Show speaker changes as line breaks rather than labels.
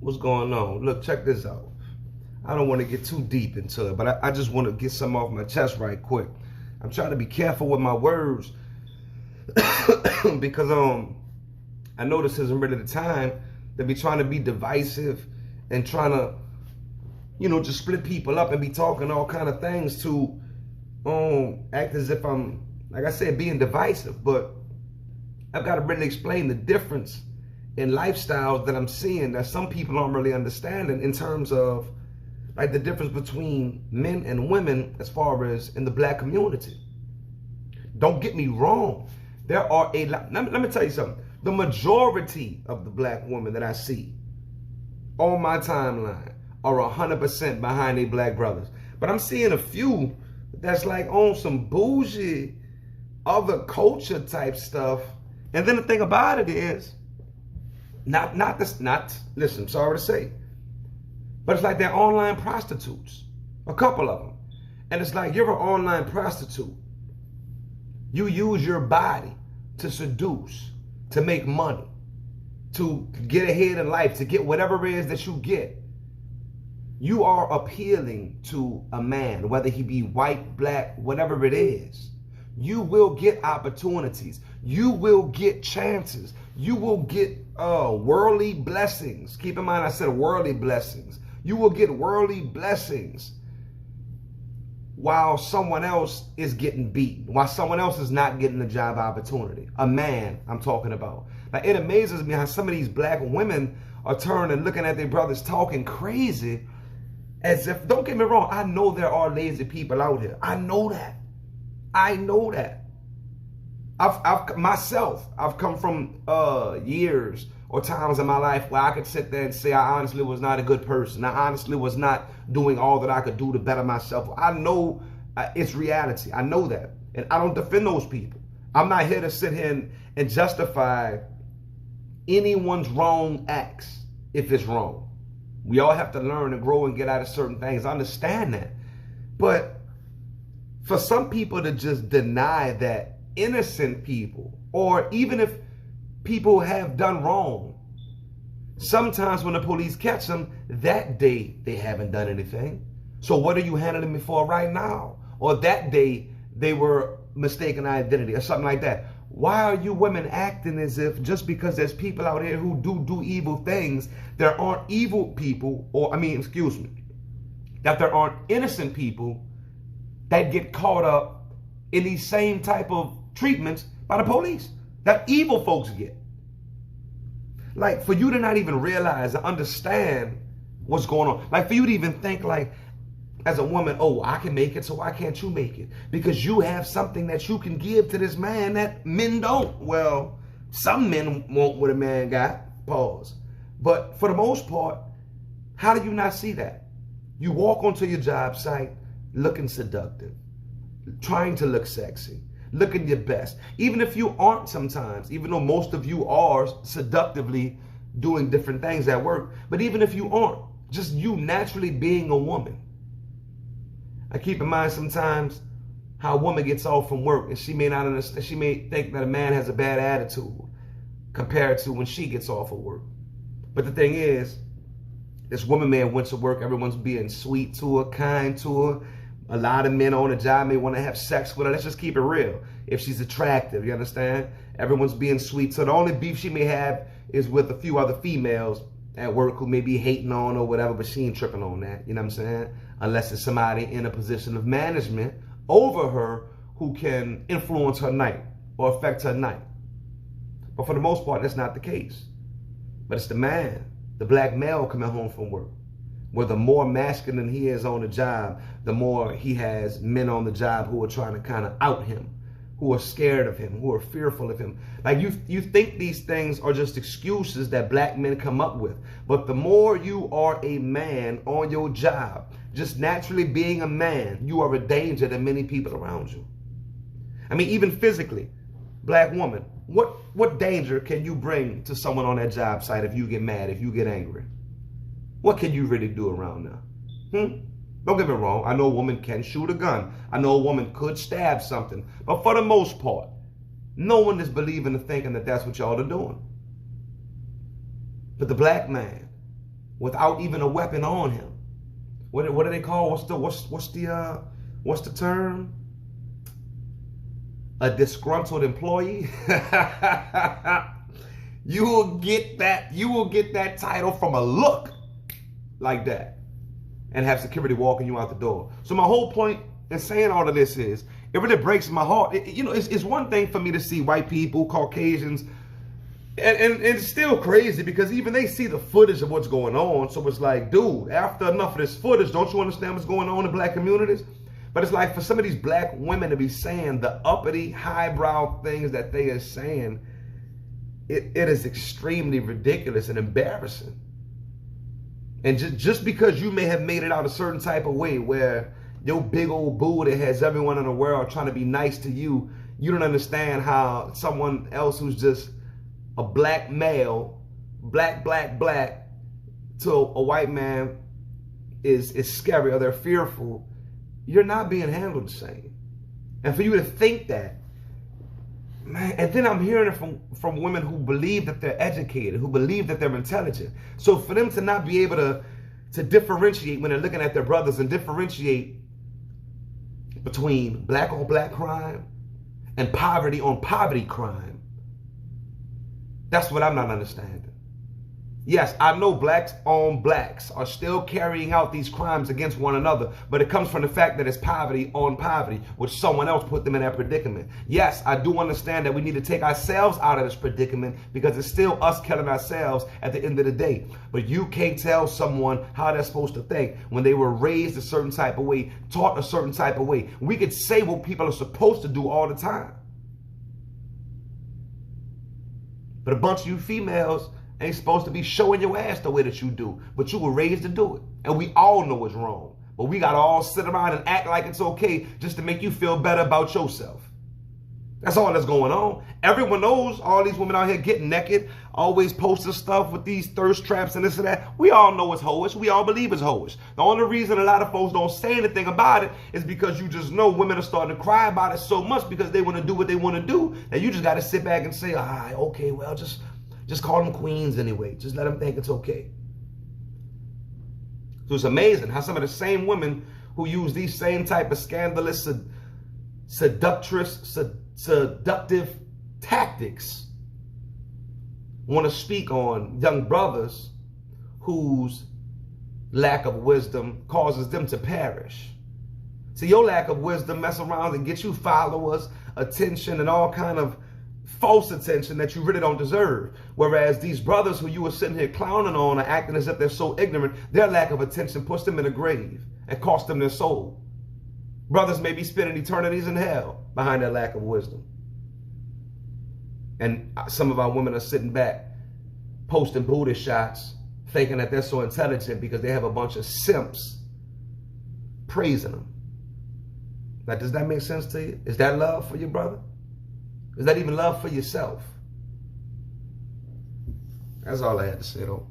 What's going on? Look, check this out. I don't want to get too deep into it, but I just want to get some off my chest right quick. I'm trying to be careful with my words because I know this isn't really the time to be trying to be divisive and trying to, just split people up and be talking all kind of things to act as if I'm, like I said, being divisive. But I've got to really explain the difference in lifestyles that I'm seeing that some people aren't really understanding in terms of like the difference between men and women as far as in the black community. Don't get me wrong. There are a lot. Let me tell you something. The majority of the black women that I see on my timeline are 100% behind their black brothers. But I'm seeing a few that's like on some bougie other culture type stuff. And then the thing about it is, listen, sorry to say, but it's like they're online prostitutes, a couple of them. And it's like, you're an online prostitute. You use your body to seduce, to make money, to get ahead in life, to get whatever it is that you get. You are appealing to a man, whether he be white, black, whatever it is. You will get opportunities. You will get chances. You will get worldly blessings. Keep in mind, I said worldly blessings. You will get worldly blessings while someone else is getting beaten, while someone else is not getting a job opportunity. A man, I'm talking about. Like, it amazes me how some of these black women are turning and looking at their brothers talking crazy as if, don't get me wrong, I know there are lazy people out here. I know that. I know that. I've come from years or times in my life where I could sit there and say I honestly was not a good person. I honestly was not doing all that I could do to better myself. I know it's reality. I know that. And I don't defend those people. I'm not here to sit here and justify anyone's wrong acts if it's wrong. We all have to learn and grow and get out of certain things. I understand that. But for some people to just deny that innocent people, or even if people have done wrong, sometimes when the police catch them, that day they haven't done anything. So what are you handling me for right now? Or that day they were mistaken identity or something like that. Why are you women acting as if just because there's people out here who do evil things, there aren't evil people, that there aren't innocent people that get caught up in these same type of treatments by the police that evil folks get? Like, for you to not even realize or understand what's going on. Like, for you to even think like, as a woman, oh, I can make it, so why can't you make it? Because you have something that you can give to this man that men don't. Well, some men want what a man got, pause. But for the most part, how do you not see that? You walk onto your job site looking seductive, trying to look sexy, looking your best. Even if you aren't sometimes, even though most of you are seductively doing different things at work, but even if you aren't, just you naturally being a woman. I keep in mind sometimes how a woman gets off from work and she may not understand, she may think that a man has a bad attitude compared to when she gets off of work. But the thing is, this woman may have went to work, everyone's being sweet to her, kind to her. A lot of men on the job may want to have sex with her. Let's just keep it real. If she's attractive, you understand? Everyone's being sweet. So the only beef she may have is with a few other females at work who may be hating on or whatever, but she ain't tripping on that. You know what I'm saying? Unless it's somebody in a position of management over her who can influence her night or affect her night. But for the most part, that's not the case. But it's the man, the black male coming home from work, where the more masculine he is on the job, the more he has men on the job who are trying to kind of out him, who are scared of him, who are fearful of him. Like, you think these things are just excuses that black men come up with. But the more you are a man on your job, just naturally being a man, you are a danger to many people around you. I mean, even physically, black woman, what danger can you bring to someone on that job site if you get mad, if you get angry? What can you really do around now? Don't get me wrong. I know a woman can shoot a gun. I know a woman could stab something. But for the most part, no one is believing and thinking that that's what y'all are doing. But the black man, without even a weapon on him. What do they call? What's the term? A disgruntled employee. You will get that title from a look like that, and have security walking you out the door. So my whole point in saying all of this is, it really breaks my heart. It's one thing for me to see white people, Caucasians, and it's still crazy because even they see the footage of what's going on. So it's like, dude, after enough of this footage, don't you understand what's going on in black communities? But it's like for some of these black women to be saying the uppity, highbrow things that they are saying, it is extremely ridiculous and embarrassing. And just because you may have made it out a certain type of way where your big old booty has everyone in the world trying to be nice to you, you don't understand how someone else who's just a black male, black to a white man is scary, or they're fearful. You're not being handled the same. And for you to think that, man, and then I'm hearing it from women who believe that they're educated, who believe that they're intelligent. So for them to not be able to differentiate when they're looking at their brothers and differentiate between black on black crime and poverty on poverty crime, that's what I'm not understanding. Yes, I know blacks on blacks are still carrying out these crimes against one another, but it comes from the fact that it's poverty on poverty, which someone else put them in that predicament. Yes, I do understand that we need to take ourselves out of this predicament because it's still us killing ourselves at the end of the day. But you can't tell someone how they're supposed to think when they were raised a certain type of way, taught a certain type of way. We could say what people are supposed to do all the time. But a bunch of you females ain't supposed to be showing your ass the way that you do, but you were raised to do it. And we all know it's wrong, but we gotta all sit around and act like it's okay just to make you feel better about yourself. That's all that's going on. Everyone knows all these women out here getting naked, always posting stuff with these thirst traps and this and that. We all know it's hoish. We all believe it's hoish. The only reason a lot of folks don't say anything about it is because you just know women are starting to cry about it so much because they want to do what they want to do, that you just got to sit back and say, all right, okay, well, just call them queens anyway. Just let them think it's okay. So it's amazing how some of the same women who use these same type of scandalous, seductive tactics want to speak on young brothers whose lack of wisdom causes them to perish. See, your lack of wisdom mess around and get you followers, attention, and all kind of false attention that you really don't deserve. Whereas these brothers who you were sitting here clowning on are acting as if they're so ignorant, their lack of attention puts them in a grave and costs them their soul. Brothers may be spending eternities in hell behind their lack of wisdom. And some of our women are sitting back posting booty shots thinking that they're so intelligent because they have a bunch of simps praising them. Now, does that make sense to you? Is that love for your brother? Is that even love for yourself? That's all I had to say, though.